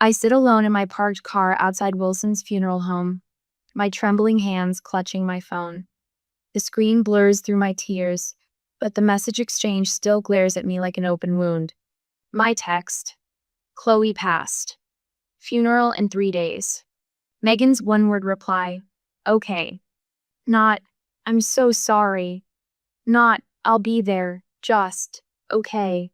I sit alone in my parked car outside Wilson's funeral home, my trembling hands clutching my phone. The screen blurs through my tears, but the message exchange still glares at me like an open wound. My text: Chloe passed. Funeral in 3 days. Megan's one-word reply: okay. Not, I'm so sorry. Not, I'll be there. Just, okay.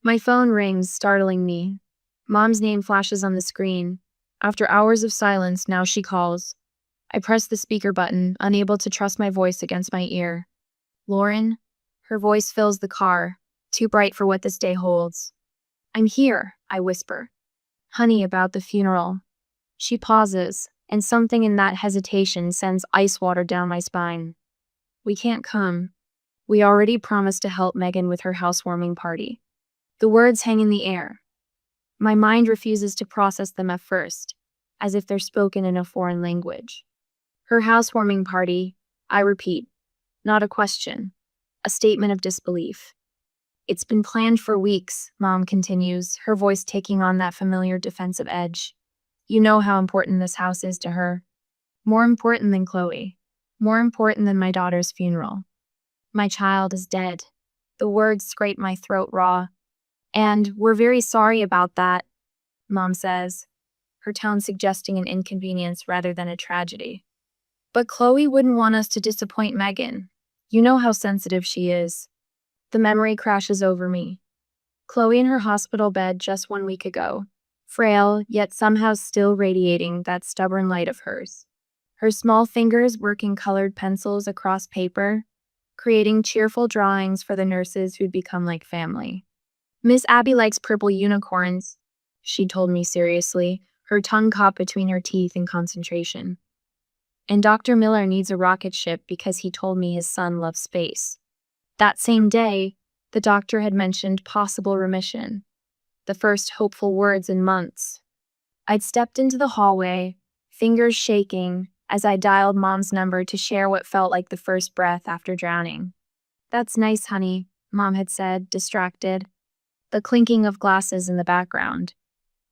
My phone rings, startling me. Mom's name flashes on the screen. After hours of silence, now she calls. I press the speaker button, unable to trust my voice against my ear. Lauren? Her voice fills the car, too bright for what this day holds. I'm here, I whisper. Honey, about the funeral. She pauses, and something in that hesitation sends ice water down my spine. We can't come. We already promised to help Megan with her housewarming party. The words hang in the air. My mind refuses to process them at first, as if they're spoken in a foreign language. Her housewarming party, I repeat, not a question, a statement of disbelief. It's been planned for weeks, Mom continues, her voice taking on that familiar defensive edge. You know how important this house is to her. More important than Chloe. More important than my daughter's funeral. My child is dead. The words scrape my throat raw. And we're very sorry about that, Mom says, her tone suggesting an inconvenience rather than a tragedy. But Chloe wouldn't want us to disappoint Megan. You know how sensitive she is. The memory crashes over me. Chloe in her hospital bed just 1 week ago, frail, yet somehow still radiating that stubborn light of hers. Her small fingers working colored pencils across paper, creating cheerful drawings for the nurses who'd become like family. Miss Abby likes purple unicorns, she told me seriously, her tongue caught between her teeth in concentration. And Dr. Miller needs a rocket ship because he told me his son loves space. That same day, the doctor had mentioned possible remission, the first hopeful words in months. I'd stepped into the hallway, fingers shaking, as I dialed Mom's number to share what felt like the first breath after drowning. That's nice, honey, Mom had said, distracted. The clinking of glasses in the background.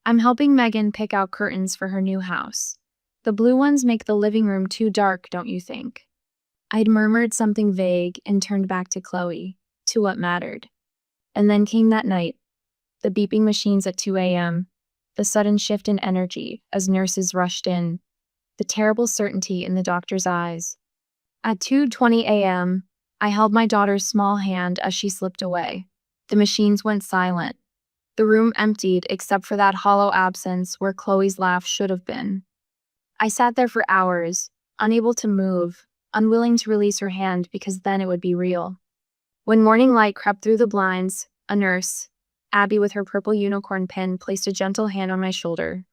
I'm helping Megan pick out curtains for her new house. The blue ones make the living room too dark, don't you think? I'd murmured something vague and turned back to Chloe, to what mattered. And then came that night. The beeping machines at 2 a.m., the sudden shift in energy as nurses rushed in, the terrible certainty in the doctor's eyes. At 2:20 a.m., I held my daughter's small hand as she slipped away. The machines went silent. The room emptied except for that hollow absence where Chloe's laugh should have been. I sat there for hours, unable to move, unwilling to release her hand because then it would be real. When morning light crept through the blinds, a nurse, Abby with her purple unicorn pin, placed a gentle hand on my shoulder.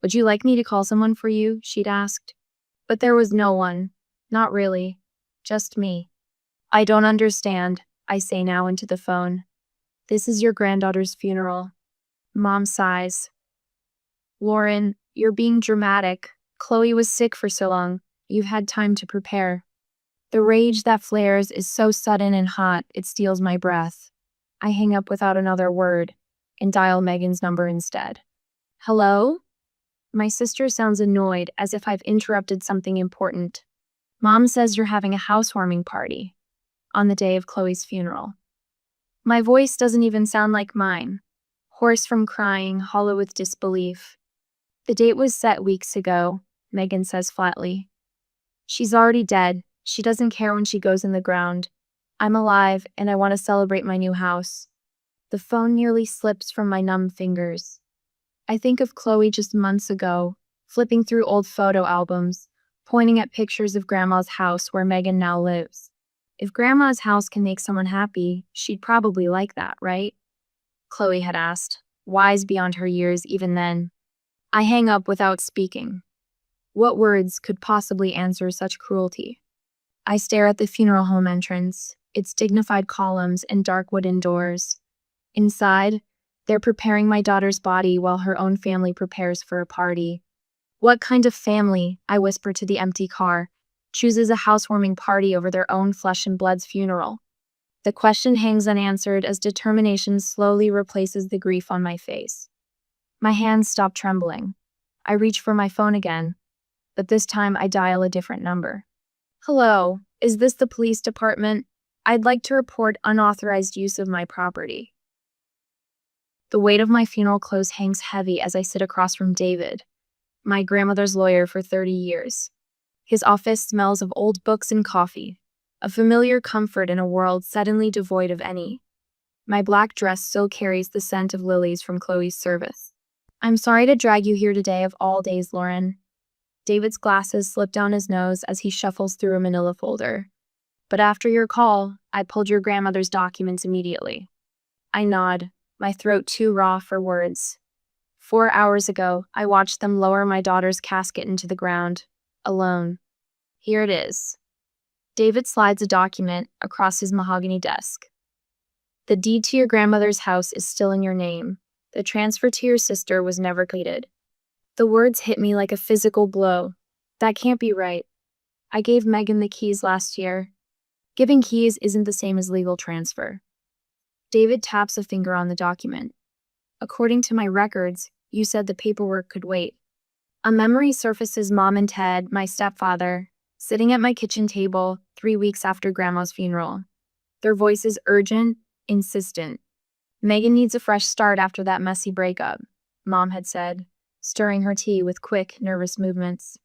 Would you like me to call someone for you? She'd asked. But there was no one. Not really. Just me. I don't understand, I say now into the phone. This is your granddaughter's funeral. Mom sighs. Lauren, you're being dramatic. Chloe was sick for so long. You've had time to prepare. The rage that flares is so sudden and hot, it steals my breath. I hang up without another word and dial Megan's number instead. Hello? My sister sounds annoyed, as if I've interrupted something important. Mom says you're having a housewarming party on the day of Chloe's funeral. My voice doesn't even sound like mine, hoarse from crying, hollow with disbelief. The date was set weeks ago, Megan says flatly. She's already dead. She doesn't care when she goes in the ground. I'm alive, and I want to celebrate my new house. The phone nearly slips from my numb fingers. I think of Chloe just months ago, flipping through old photo albums, pointing at pictures of Grandma's house where Megan now lives. If Grandma's house can make someone happy, she'd probably like that, right? Chloe had asked, wise beyond her years even then. I hang up without speaking. What words could possibly answer such cruelty? I stare at the funeral home entrance, its dignified columns and dark wooden doors. Inside, they're preparing my daughter's body while her own family prepares for a party. What kind of family, I whisper to the empty car, chooses a housewarming party over their own flesh and blood's funeral? The question hangs unanswered as determination slowly replaces the grief on my face. My hands stop trembling. I reach for my phone again, but this time I dial a different number. Hello, is this the police department? I'd like to report unauthorized use of my property. The weight of my funeral clothes hangs heavy as I sit across from David, my grandmother's lawyer for 30 years. His office smells of old books and coffee, a familiar comfort in a world suddenly devoid of any. My black dress still carries the scent of lilies from Chloe's service. I'm sorry to drag you here today of all days, Lauren. David's glasses slip down his nose as he shuffles through a manila folder. But after your call, I pulled your grandmother's documents immediately. I nod, my throat too raw for words. 4 hours ago, I watched them lower my daughter's casket into the ground, alone. Here it is. David slides a document across his mahogany desk. The deed to your grandmother's house is still in your name. The transfer to your sister was never completed. The words hit me like a physical blow. That can't be right. I gave Megan the keys last year. Giving keys isn't the same as legal transfer. David taps a finger on the document. According to my records, you said the paperwork could wait. A memory surfaces Mom and Ted, my stepfather, sitting at my kitchen table 3 weeks after Grandma's funeral. Their voices urgent, insistent. Megan needs a fresh start after that messy breakup, Mom had said, stirring her tea with quick, nervous movements.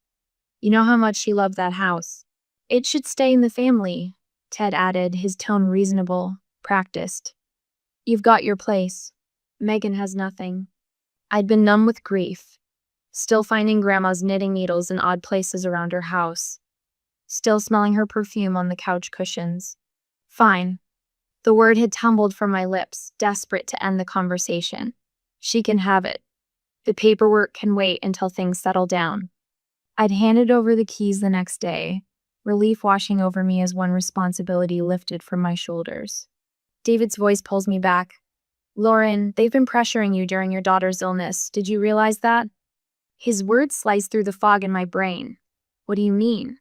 You know how much she loved that house. It should stay in the family, Ted added, his tone reasonable, practiced. You've got your place. Megan has nothing. I'd been numb with grief, still finding Grandma's knitting needles in odd places around her house, still smelling her perfume on the couch cushions. Fine. The word had tumbled from my lips, desperate to end the conversation. She can have it. The paperwork can wait until things settle down. I'd handed over the keys the next day, relief washing over me as one responsibility lifted from my shoulders. David's voice pulls me back. Lauren, they've been pressuring you during your daughter's illness. Did you realize that? His words sliced through the fog in my brain. What do you mean?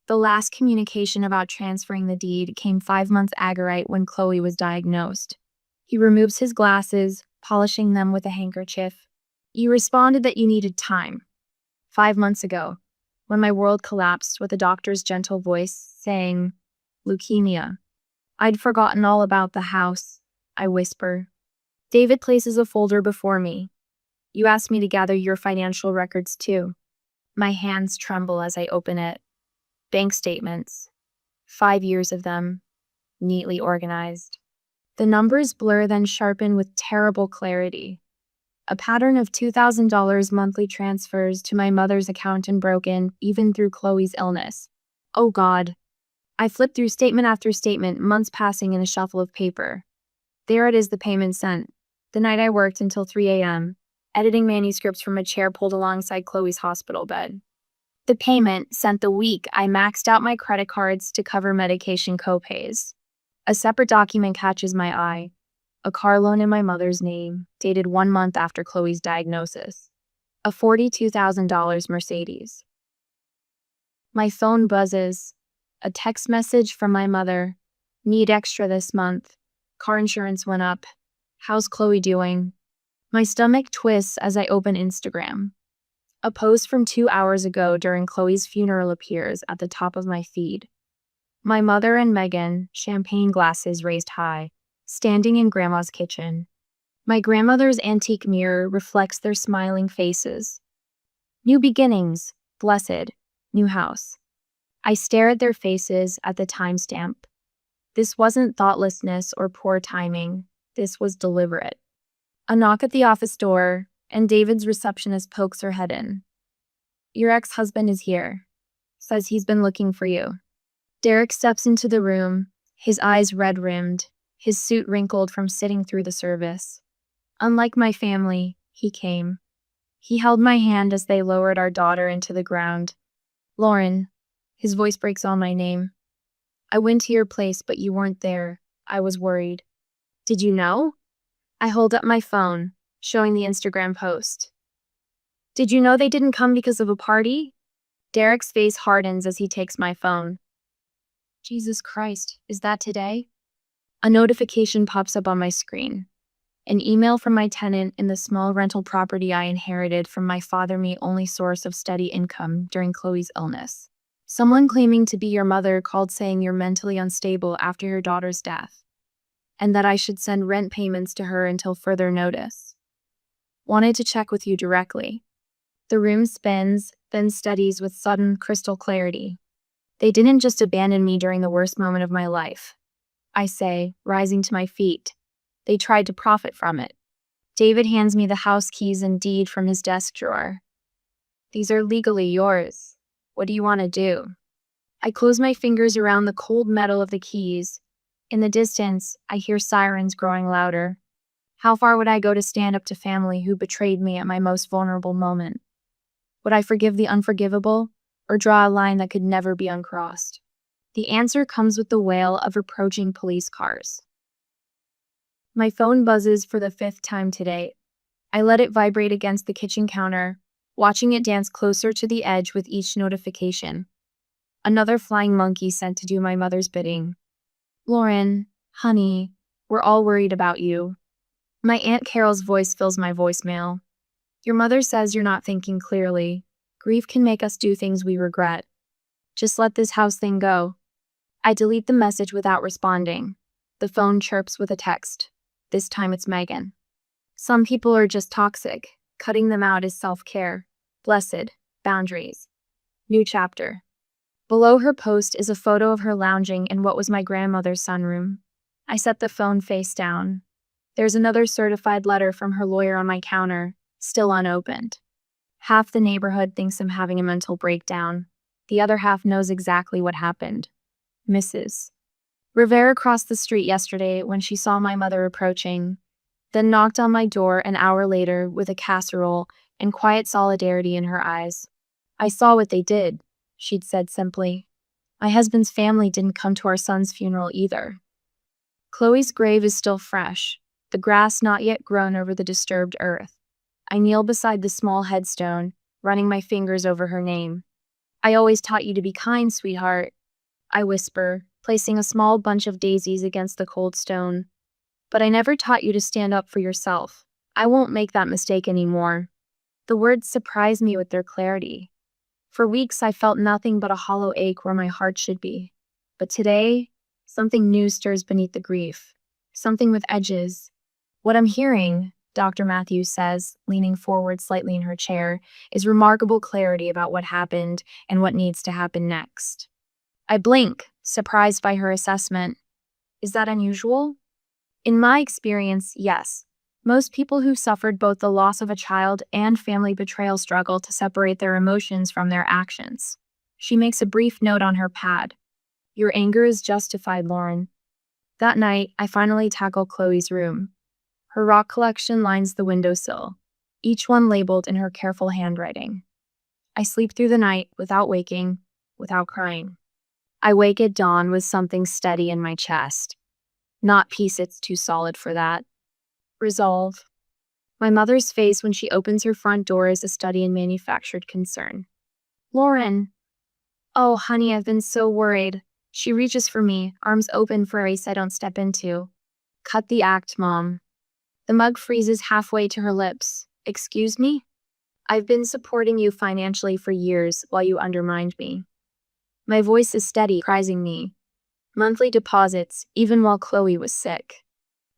The last communication about transferring the deed came 5 months ago when Chloe was diagnosed. He removes his glasses, polishing them with a handkerchief. You responded that you needed time. 5 months ago, when my world collapsed with a doctor's gentle voice saying, leukemia. I'd forgotten all about the house, I whisper. David places a folder before me. You asked me to gather your financial records too. My hands tremble as I open it. Bank statements. 5 years of them, neatly organized. The numbers blur then sharpen with terrible clarity. A pattern of $2,000 monthly transfers to my mother's account unbroken, even through Chloe's illness. Oh God. I flip through statement after statement, months passing in a shuffle of paper. There it is, the payment sent. The night I worked until 3 a.m., editing manuscripts from a chair pulled alongside Chloe's hospital bed. The payment sent the week I maxed out my credit cards to cover medication copays. A separate document catches my eye. A car loan in my mother's name, dated 1 month after Chloe's diagnosis. A $42,000 Mercedes. My phone buzzes. A text message from my mother. Need extra this month. Car insurance went up. How's Chloe doing? My stomach twists as I open Instagram. A post from 2 hours ago during Chloe's funeral appears at the top of my feed. My mother and Megan, champagne glasses raised high, standing in Grandma's kitchen. My grandmother's antique mirror reflects their smiling faces. New beginnings, blessed, new house. I stare at their faces at the timestamp. This wasn't thoughtlessness or poor timing. This was deliberate. A knock at the office door, and David's receptionist pokes her head in. Your ex-husband is here. Says he's been looking for you. Derek steps into the room, his eyes red-rimmed, his suit wrinkled from sitting through the service. Unlike my family, he came. He held my hand as they lowered our daughter into the ground. Lauren, his voice breaks on my name. I went to your place, but you weren't there. I was worried. Did you know? I hold up my phone, showing the Instagram post. Did you know they didn't come because of a party? Derek's face hardens as he takes my phone. Jesus Christ, is that today? A notification pops up on my screen. An email from my tenant in the small rental property I inherited from my father, my only source of steady income during Chloe's illness. Someone claiming to be your mother called saying you're mentally unstable after your daughter's death, and that I should send rent payments to her until further notice. Wanted to check with you directly. The room spins, then steadies with sudden crystal clarity. They didn't just abandon me during the worst moment of my life, I say, rising to my feet. They tried to profit from it. David hands me the house keys and deed from his desk drawer. These are legally yours. What do you want to do? I close my fingers around the cold metal of the keys. In the distance, I hear sirens growing louder. How far would I go to stand up to family who betrayed me at my most vulnerable moment? Would I forgive the unforgivable, or draw a line that could never be uncrossed? The answer comes with the wail of approaching police cars. My phone buzzes for the 5th time today. I let it vibrate against the kitchen counter, watching it dance closer to the edge with each notification. Another flying monkey sent to do my mother's bidding. Lauren, honey, we're all worried about you. My Aunt Carol's voice fills my voicemail. Your mother says you're not thinking clearly. Grief can make us do things we regret. Just let this house thing go. I delete the message without responding. The phone chirps with a text. This time it's Megan. Some people are just toxic. Cutting them out is self-care. Blessed. Boundaries. New chapter. Below her post is a photo of her lounging in what was my grandmother's sunroom. I set the phone face down. There's another certified letter from her lawyer on my counter, still unopened. Half the neighborhood thinks I'm having a mental breakdown. The other half knows exactly what happened. Mrs. Rivera crossed the street yesterday when she saw my mother approaching, then knocked on my door an hour later with a casserole and quiet solidarity in her eyes. I saw what they did, she'd said simply. My husband's family didn't come to our son's funeral either. Chloe's grave is still fresh, the grass not yet grown over the disturbed earth. I kneel beside the small headstone, running my fingers over her name. I always taught you to be kind, sweetheart, I whisper, placing a small bunch of daisies against the cold stone. But I never taught you to stand up for yourself. I won't make that mistake anymore. The words surprised me with their clarity. For weeks I felt nothing but a hollow ache where my heart should be. But today, something new stirs beneath the grief. Something with edges. What I'm hearing, Dr. Matthews says, leaning forward slightly in her chair, is remarkable clarity about what happened and what needs to happen next. I blink, surprised by her assessment. Is that unusual? In my experience, yes. Most people who suffered both the loss of a child and family betrayal struggle to separate their emotions from their actions. She makes a brief note on her pad. Your anger is justified, Lauren. That night, I finally tackle Chloe's room. Her rock collection lines the windowsill, each one labeled in her careful handwriting. I sleep through the night without waking, without crying. I wake at dawn with something steady in my chest. Not peace, it's too solid for that. Resolve. My mother's face when she opens her front door is a study in manufactured concern. Lauren. Oh, honey, I've been so worried. She reaches for me, arms open for a race I don't step into. Cut the act, Mom. The mug freezes halfway to her lips. Excuse me? I've been supporting you financially for years while you undermined me. My voice is steady, prizing me. Monthly deposits, even while Chloe was sick.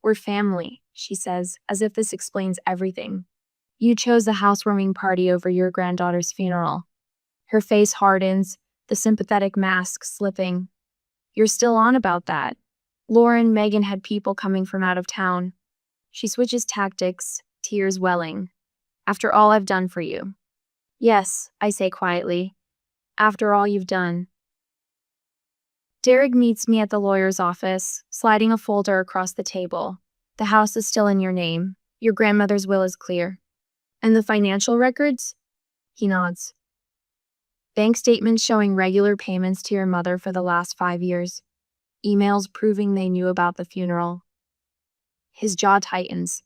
We're family, she says, as if this explains everything. You chose a housewarming party over your granddaughter's funeral. Her face hardens, the sympathetic mask slipping. You're still on about that. Lauren, Megan had people coming from out of town. She switches tactics, tears welling. After all I've done for you. Yes, I say quietly. After all you've done. Derek meets me at the lawyer's office, sliding a folder across the table. The house is still in your name. Your grandmother's will is clear. And the financial records? He nods. Bank statements showing regular payments to your mother for the last 5 years. Emails proving they knew about the funeral. His jaw tightens.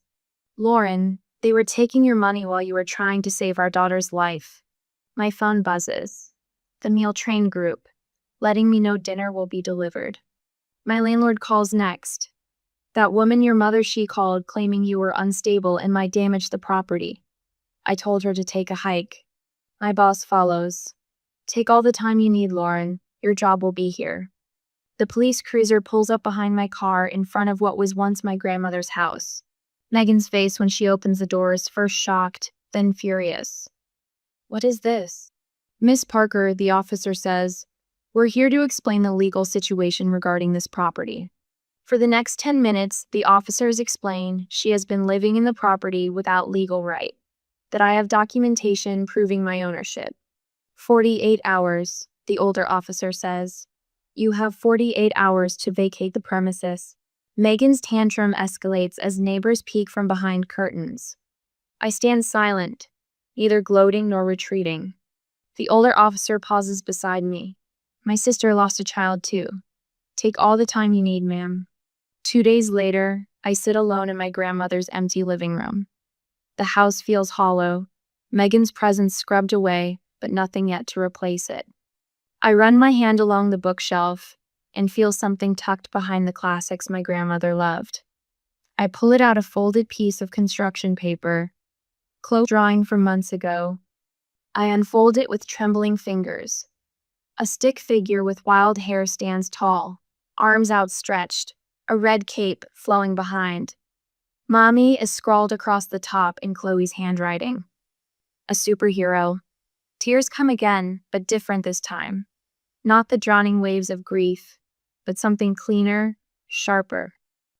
Lauren, they were taking your money while you were trying to save our daughter's life. My phone buzzes. The meal train group, letting me know dinner will be delivered. My landlord calls next. That woman your mother, she called, claiming you were unstable and might damage the property. I told her to take a hike. My boss follows. Take all the time you need, Lauren. Your job will be here. The police cruiser pulls up behind my car in front of what was once my grandmother's house. Megan's face when she opens the door is first shocked, then furious. What is this? Miss Parker, the officer says, we're here to explain the legal situation regarding this property. For the next 10 minutes, the officers explain she has been living in the property without legal right, that I have documentation proving my ownership. 48 hours, the older officer says. You have 48 hours to vacate the premises. Megan's tantrum escalates as neighbors peek from behind curtains. I stand silent, neither gloating nor retreating. The older officer pauses beside me. My sister lost a child too. Take all the time you need, ma'am. 2 days later, I sit alone in my grandmother's empty living room. The house feels hollow, Megan's presence scrubbed away, but nothing yet to replace it. I run my hand along the bookshelf and feel something tucked behind the classics my grandmother loved. I pull it out, a folded piece of construction paper, close drawing from months ago. I unfold it with trembling fingers. A stick figure with wild hair stands tall, arms outstretched, a red cape flowing behind. Mommy is scrawled across the top in Chloe's handwriting. A superhero. Tears come again, but different this time. Not the drowning waves of grief, but something cleaner, sharper.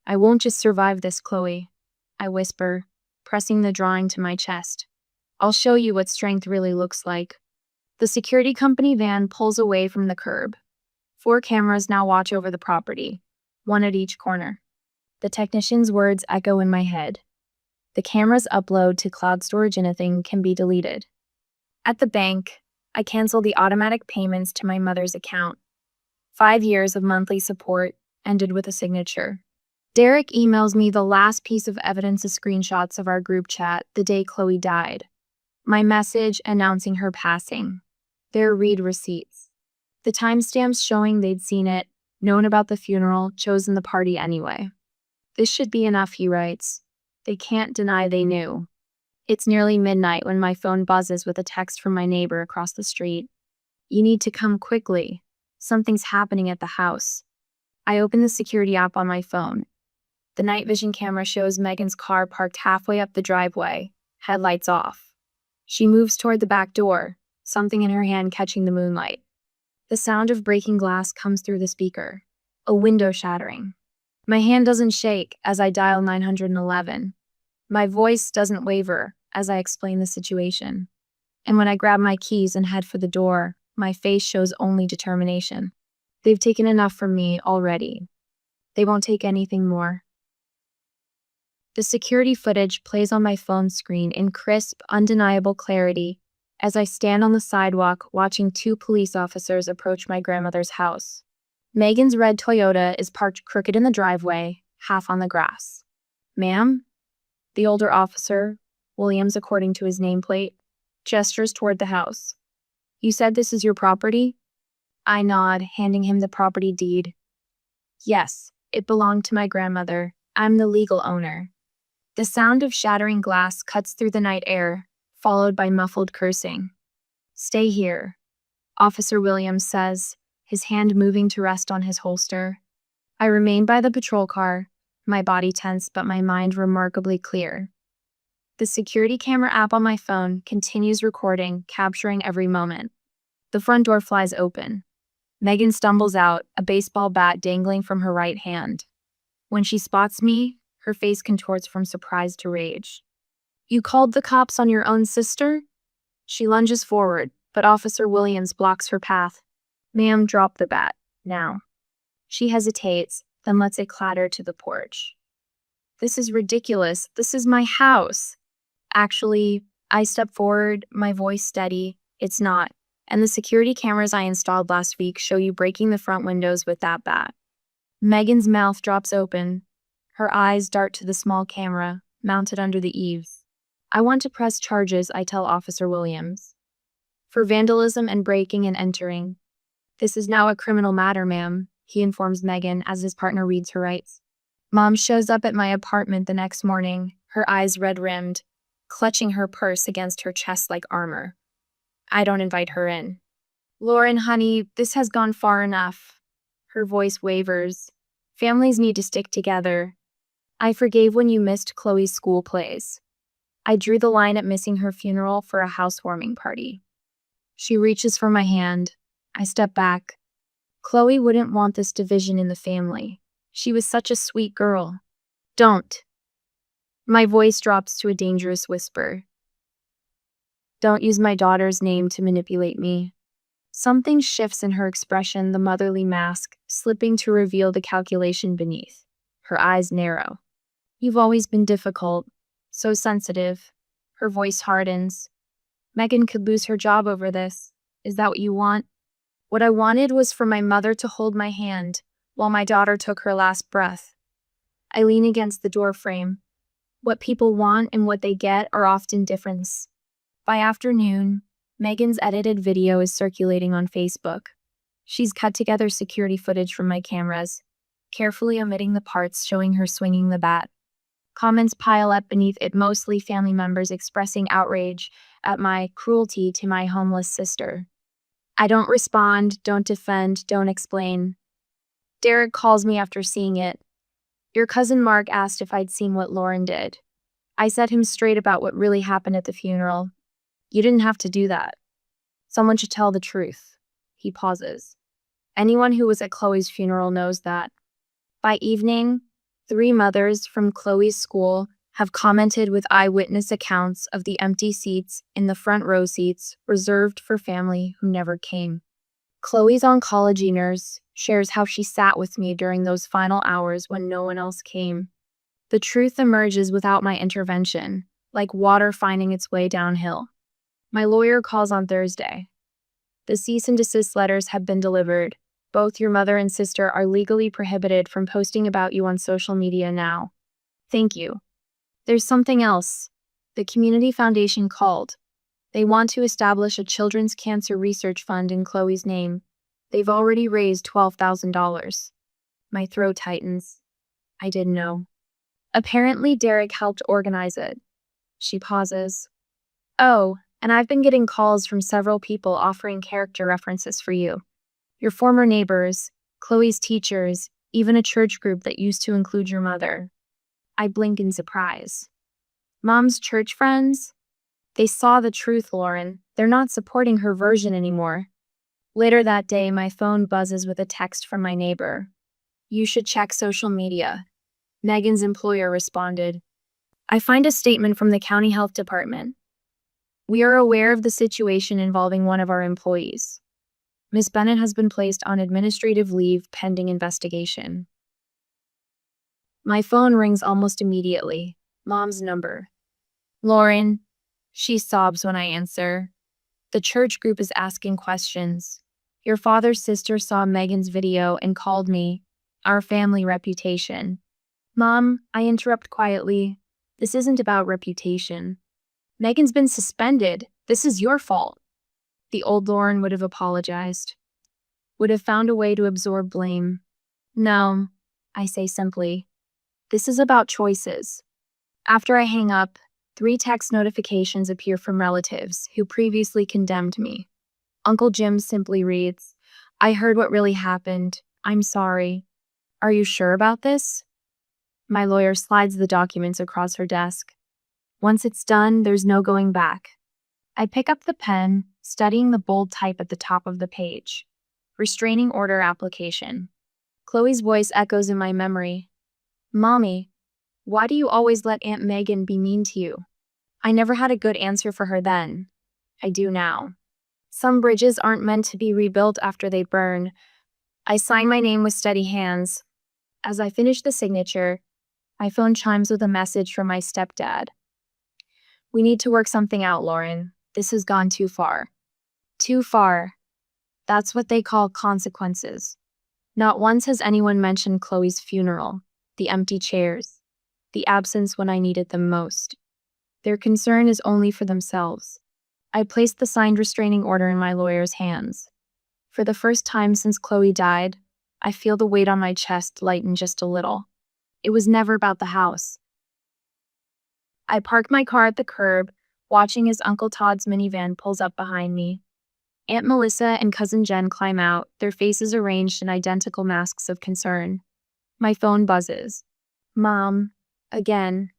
I won't just survive this, Chloe, I whisper, pressing the drawing to my chest. I'll show you what strength really looks like. The security company van pulls away from the curb. 4 cameras now watch over the property, one at each corner. The technician's words echo in my head. The cameras upload to cloud storage, anything can be deleted. At the bank, I cancel the automatic payments to my mother's account. 5 years of monthly support ended with a signature. Derek emails me the last piece of evidence, of screenshots of our group chat the day Chloe died. My message announcing her passing. Their read receipts. The timestamps showing they'd seen it, known about the funeral, chosen the party anyway. This should be enough, he writes. They can't deny they knew. It's nearly midnight when my phone buzzes with a text from my neighbor across the street. You need to come quickly. Something's happening at the house. I open the security app on my phone. The night vision camera shows Megan's car parked halfway up the driveway, headlights off. She moves toward the back door, something in her hand catching the moonlight. The sound of breaking glass comes through the speaker, a window shattering. My hand doesn't shake as I dial 911. My voice doesn't waver as I explain the situation. And when I grab my keys and head for the door, my face shows only determination. They've taken enough from me already. They won't take anything more. The security footage plays on my phone screen in crisp, undeniable clarity as I stand on the sidewalk watching 2 police officers approach my grandmother's house. Megan's red Toyota is parked crooked in the driveway, half on the grass. Ma'am? The older officer, Williams according to his nameplate, gestures toward the house. You said this is your property? I nod, handing him the property deed. Yes, it belonged to my grandmother. I'm the legal owner. The sound of shattering glass cuts through the night air, followed by muffled cursing. Stay here, Officer Williams says, his hand moving to rest on his holster. I remain by the patrol car, my body tense but my mind remarkably clear. The security camera app on my phone continues recording, capturing every moment. The front door flies open. Megan stumbles out, a baseball bat dangling from her right hand. When she spots me, her face contorts from surprise to rage. You called the cops on your own sister? She lunges forward, but Officer Williams blocks her path. Ma'am, drop the bat, now. She hesitates, then lets it clatter to the porch. This is ridiculous. This is my house. Actually, I step forward, my voice steady. It's not. And the security cameras I installed last week show you breaking the front windows with that bat. Megan's mouth drops open. Her eyes dart to the small camera, mounted under the eaves. I want to press charges, I tell Officer Williams. For vandalism and breaking and entering. This is now a criminal matter, ma'am, he informs Megan as his partner reads her rights. Mom shows up at my apartment the next morning, her eyes red-rimmed, clutching her purse against her chest like armor. I don't invite her in. Lauren, honey, this has gone far enough. Her voice wavers. Families need to stick together. I forgave when you missed Chloe's school plays. I drew the line at missing her funeral for a housewarming party. She reaches for my hand. I step back. Chloe wouldn't want this division in the family. She was such a sweet girl. Don't. My voice drops to a dangerous whisper. Don't use my daughter's name to manipulate me. Something shifts in her expression, the motherly mask, slipping to reveal the calculation beneath. Her eyes narrow. You've always been difficult, so sensitive. Her voice hardens. Megan could lose her job over this. Is that what you want? What I wanted was for my mother to hold my hand while my daughter took her last breath. I lean against the doorframe. What people want and what they get are often different. By afternoon, Megan's edited video is circulating on Facebook. She's cut together security footage from my cameras, carefully omitting the parts showing her swinging the bat. Comments pile up beneath it, mostly family members expressing outrage at my cruelty to my homeless sister. I don't respond, don't defend, don't explain. Derek calls me after seeing it. Your cousin Mark asked if I'd seen what Lauren did. I set him straight about what really happened at the funeral. You didn't have to do that. Someone should tell the truth. He pauses. Anyone who was at Chloe's funeral knows that. By evening, 3 mothers from Chloe's school have commented with eyewitness accounts of the empty seats in the front row seats reserved for family who never came. Chloe's oncology nurse shares how she sat with me during those final hours when no one else came. The truth emerges without my intervention, like water finding its way downhill. My lawyer calls on Thursday. The cease and desist letters have been delivered. Both your mother and sister are legally prohibited from posting about you on social media now. Thank you. There's something else. The Community Foundation called. They want to establish a children's cancer research fund in Chloe's name. They've already raised $12,000. My throat tightens. I didn't know. Apparently, Derek helped organize it. She pauses. Oh, and I've been getting calls from several people offering character references for you. Your former neighbors, Chloe's teachers, even a church group that used to include your mother. I blink in surprise. Mom's church friends? They saw the truth, Lauren. They're not supporting her version anymore. Later that day, my phone buzzes with a text from my neighbor. You should check social media. Megan's employer responded. I find a statement from the county health department. We are aware of the situation involving one of our employees. Ms. Bennett has been placed on administrative leave pending investigation. My phone rings almost immediately. Mom's number. Lauren. She sobs when I answer. The church group is asking questions. Your father's sister saw Megan's video and called me. Our family reputation. Mom, I interrupt quietly. This isn't about reputation. Megan's been suspended. This is your fault. The old Lauren would have apologized. Would have found a way to absorb blame. No, I say simply. This is about choices. After I hang up, 3 text notifications appear from relatives who previously condemned me. Uncle Jim simply reads, I heard what really happened. I'm sorry. Are you sure about this? My lawyer slides the documents across her desk. Once it's done, there's no going back. I pick up the pen, studying the bold type at the top of the page. Restraining order application. Chloe's voice echoes in my memory. Mommy, why do you always let Aunt Megan be mean to you? I never had a good answer for her then. I do now. Some bridges aren't meant to be rebuilt after they burn. I sign my name with steady hands. As I finish the signature, my phone chimes with a message from my stepdad. We need to work something out, Lauren. This has gone too far. Too far. That's what they call consequences. Not once has anyone mentioned Chloe's funeral, the empty chairs, the absence when I needed them most. Their concern is only for themselves. I placed the signed restraining order in my lawyer's hands. For the first time since Chloe died, I feel the weight on my chest lighten just a little. It was never about the house. I park my car at the curb, watching as Uncle Todd's minivan pulls up behind me. Aunt Melissa and Cousin Jen climb out, their faces arranged in identical masks of concern. My phone buzzes. Mom. Again.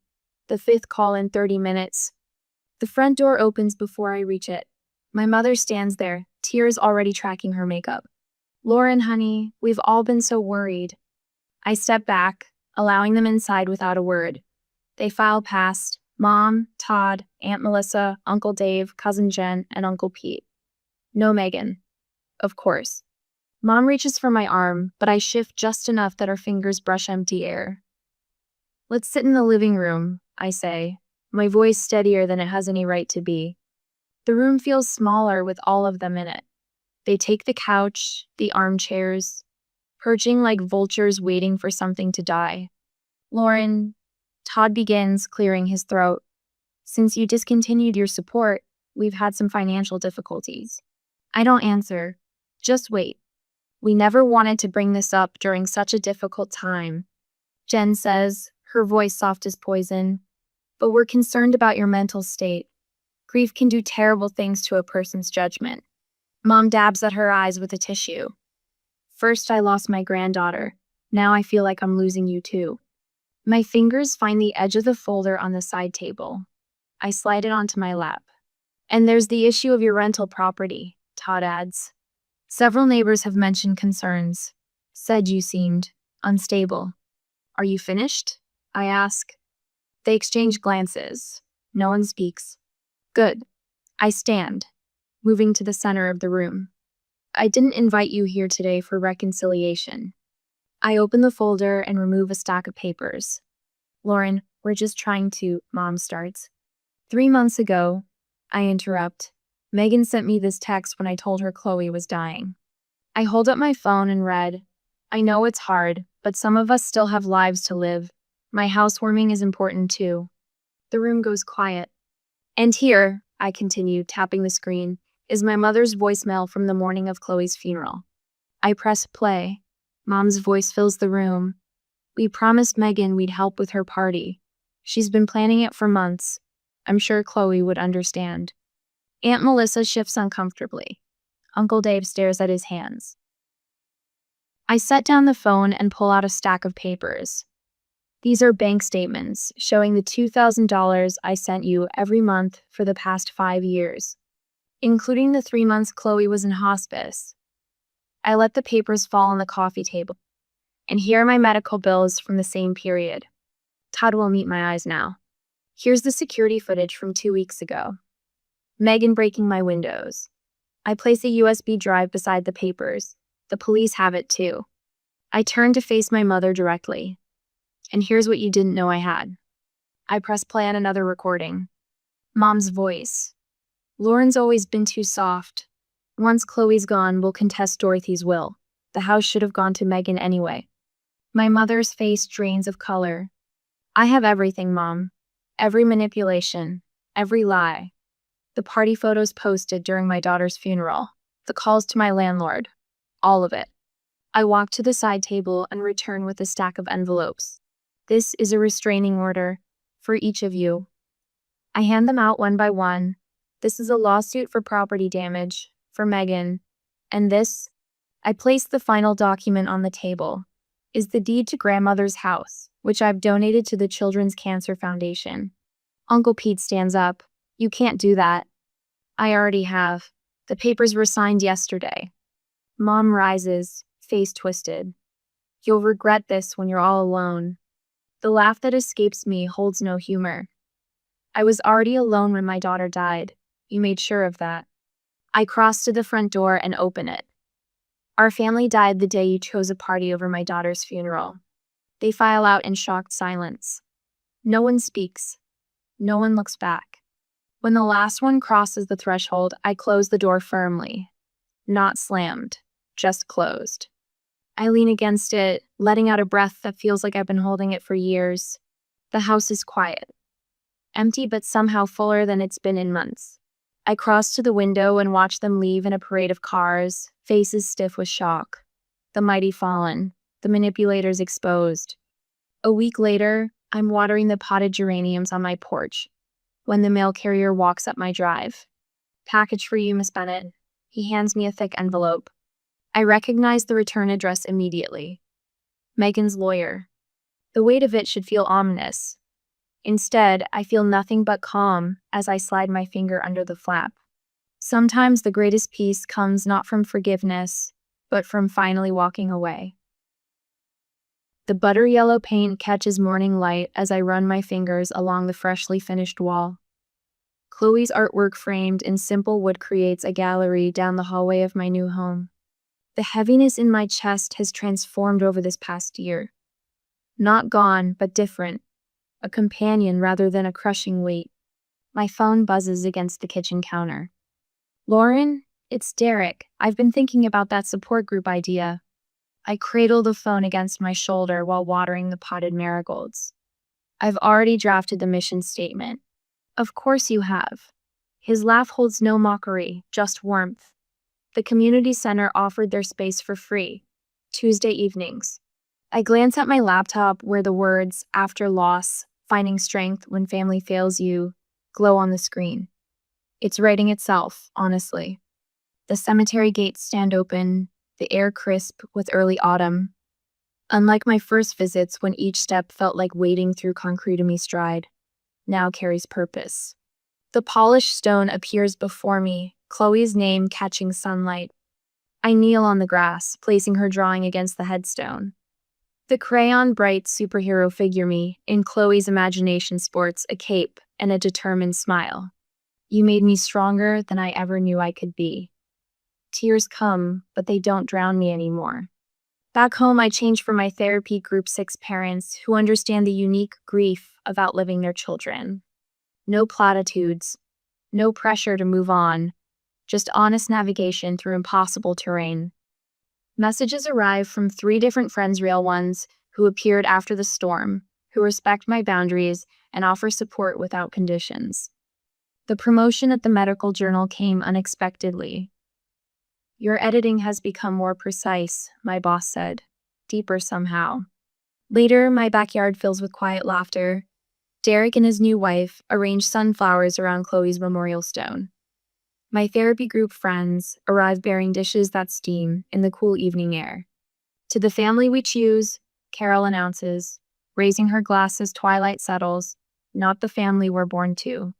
The fifth call in 30 minutes. The front door opens before I reach it. My mother stands there, tears already tracking her makeup. Lauren, honey, we've all been so worried. I step back, allowing them inside without a word. They file past Mom, Todd, Aunt Melissa, Uncle Dave, Cousin Jen, and Uncle Pete. No Megan. Of course. Mom reaches for my arm, but I shift just enough that her fingers brush empty air. Let's sit in the living room, I say, my voice steadier than it has any right to be. The room feels smaller with all of them in it. They take the couch, the armchairs, perching like vultures waiting for something to die. Lauren, Todd begins, clearing his throat. Since you discontinued your support, we've had some financial difficulties. I don't answer. Just wait. We never wanted to bring this up during such a difficult time. Jen says, her voice soft as poison. But we're concerned about your mental state. Grief can do terrible things to a person's judgment. Mom dabs at her eyes with a tissue. First, I lost my granddaughter. Now I feel like I'm losing you too. My fingers find the edge of the folder on the side table. I slide it onto my lap. And there's the issue of your rental property, Todd adds. Several neighbors have mentioned concerns. Said you seemed unstable. Are you finished? I ask. They exchange glances. No one speaks. Good. I stand, moving to the center of the room. I didn't invite you here today for reconciliation. I open the folder and remove a stack of papers. Lauren, we're just trying to, Mom starts. 3 months ago, I interrupt. Megan sent me this text when I told her Chloe was dying. I hold up my phone and read, I know it's hard, but some of us still have lives to live. My housewarming is important too. The room goes quiet. And here, I continue, tapping the screen, is my mother's voicemail from the morning of Chloe's funeral. I press play. Mom's voice fills the room. We promised Megan we'd help with her party. She's been planning it for months. I'm sure Chloe would understand. Aunt Melissa shifts uncomfortably. Uncle Dave stares at his hands. I set down the phone and pull out a stack of papers. These are bank statements showing the $2,000 I sent you every month for the past 5 years, including the 3 months Chloe was in hospice. I let the papers fall on the coffee table. And here are my medical bills from the same period. Todd will meet my eyes now. Here's the security footage from 2 weeks ago. Megan breaking my windows. I place a USB drive beside the papers. The police have it too. I turn to face my mother directly. And here's what you didn't know I had. I press play on another recording. Mom's voice. Lauren's always been too soft. Once Chloe's gone, we'll contest Dorothy's will. The house should have gone to Megan anyway. My mother's face drains of color. I have everything, Mom. Every manipulation. Every lie. The party photos posted during my daughter's funeral. The calls to my landlord. All of it. I walk to the side table and return with a stack of envelopes. This is a restraining order for each of you. I hand them out one by one. This is a lawsuit for property damage for Megan. And this, I place the final document on the table, is the deed to grandmother's house, which I've donated to the Children's Cancer Foundation. Uncle Pete stands up. You can't do that. I already have. The papers were signed yesterday. Mom rises, face twisted. You'll regret this when you're all alone. The laugh that escapes me holds no humor. I was already alone when my daughter died. You made sure of that. I cross to the front door and open it. Our family died the day you chose a party over my daughter's funeral. They file out in shocked silence. No one speaks. No one looks back. When the last one crosses the threshold, I close the door firmly. Not slammed, just closed. I lean against it, letting out a breath that feels like I've been holding it for years. The house is quiet. Empty but somehow fuller than it's been in months. I cross to the window and watch them leave in a parade of cars, faces stiff with shock. The mighty fallen, the manipulators exposed. A week later, I'm watering the potted geraniums on my porch when the mail carrier walks up my drive. Package for you, Miss Bennett. He hands me a thick envelope. I recognize the return address immediately. Megan's lawyer. The weight of it should feel ominous. Instead, I feel nothing but calm as I slide my finger under the flap. Sometimes the greatest peace comes not from forgiveness, but from finally walking away. The butter yellow paint catches morning light as I run my fingers along the freshly finished wall. Chloe's artwork framed in simple wood creates a gallery down the hallway of my new home. The heaviness in my chest has transformed over this past year. Not gone, but different. A companion rather than a crushing weight. My phone buzzes against the kitchen counter. Lauren, it's Derek. I've been thinking about that support group idea. I cradle the phone against my shoulder while watering the potted marigolds. I've already drafted the mission statement. Of course you have. His laugh holds no mockery, just warmth. The community center offered their space for free. Tuesday evenings. I glance at my laptop where the words, after loss, finding strength when family fails you, glow on the screen. It's writing itself, honestly. The cemetery gates stand open, the air crisp with early autumn. Unlike my first visits when each step felt like wading through concrete in me stride, now carries purpose. The polished stone appears before me, Chloe's name catching sunlight. I kneel on the grass, placing her drawing against the headstone. The crayon bright superhero figure me, in Chloe's imagination sports a cape and a determined smile. You made me stronger than I ever knew I could be. Tears come, but they don't drown me anymore. Back home, I change for my therapy group 6 parents who understand the unique grief of outliving their children. No platitudes, no pressure to move on, just honest navigation through impossible terrain. Messages arrive from 3 different friends, real ones, who appeared after the storm, who respect my boundaries and offer support without conditions. The promotion at the medical journal came unexpectedly. Your editing has become more precise, my boss said, deeper somehow. Later, my backyard fills with quiet laughter. Derek and his new wife arrange sunflowers around Chloe's memorial stone. My therapy group friends arrive bearing dishes that steam in the cool evening air. To the family we choose, Carol announces, raising her glass as twilight settles, not the family we're born to.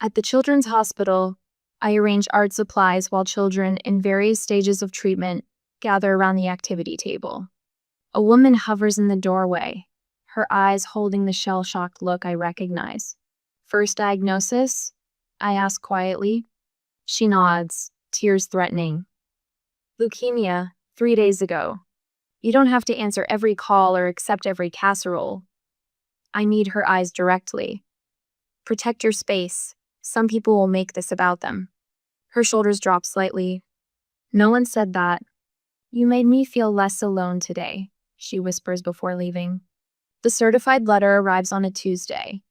At the Children's Hospital, I arrange art supplies while children in various stages of treatment gather around the activity table. A woman hovers in the doorway, her eyes holding the shell-shocked look I recognize. First diagnosis? I ask quietly. She nods, tears threatening. Leukemia, 3 days ago. You don't have to answer every call or accept every casserole. I meet her eyes directly. Protect your space. Some people will make this about them. Her shoulders drop slightly. No one said that. You made me feel less alone today, she whispers before leaving. The certified letter arrives on a Tuesday.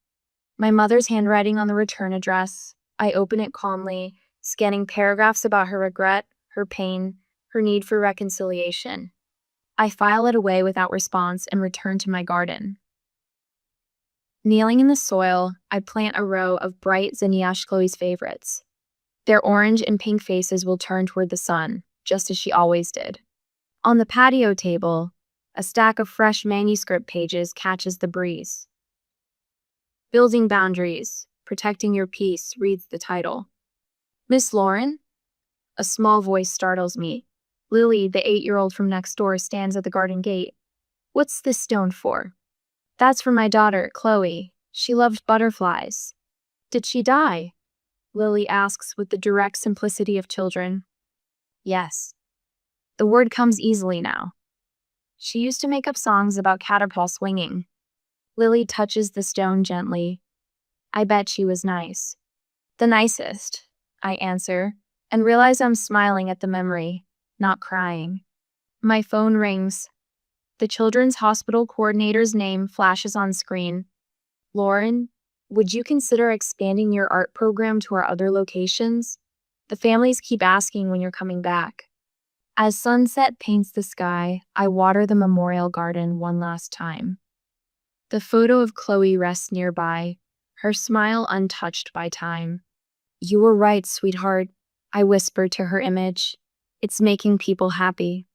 My mother's handwriting on the return address. I open it calmly, scanning paragraphs about her regret, her pain, her need for reconciliation. I file it away without response and return to my garden. Kneeling in the soil, I plant a row of bright zinnias, Chloe's favorites. Their orange and pink faces will turn toward the sun, just as she always did. On the patio table, a stack of fresh manuscript pages catches the breeze. Building Boundaries, Protecting Your Peace reads the title. Miss Lauren? A small voice startles me. Lily, the 8-year-old from next door, stands at the garden gate. What's this stone for? That's for my daughter, Chloe. She loved butterflies. Did she die? Lily asks with the direct simplicity of children. Yes. The word comes easily now. She used to make up songs about caterpillar swinging. Lily touches the stone gently. I bet she was nice. The nicest, I answer, and realize I'm smiling at the memory, not crying. My phone rings. The Children's Hospital coordinator's name flashes on screen. Lauren, would you consider expanding your art program to our other locations? The families keep asking when you're coming back. As sunset paints the sky, I water the memorial garden one last time. The photo of Chloe rests nearby, her smile untouched by time. You were right, sweetheart, I whispered to her image. It's making people happy.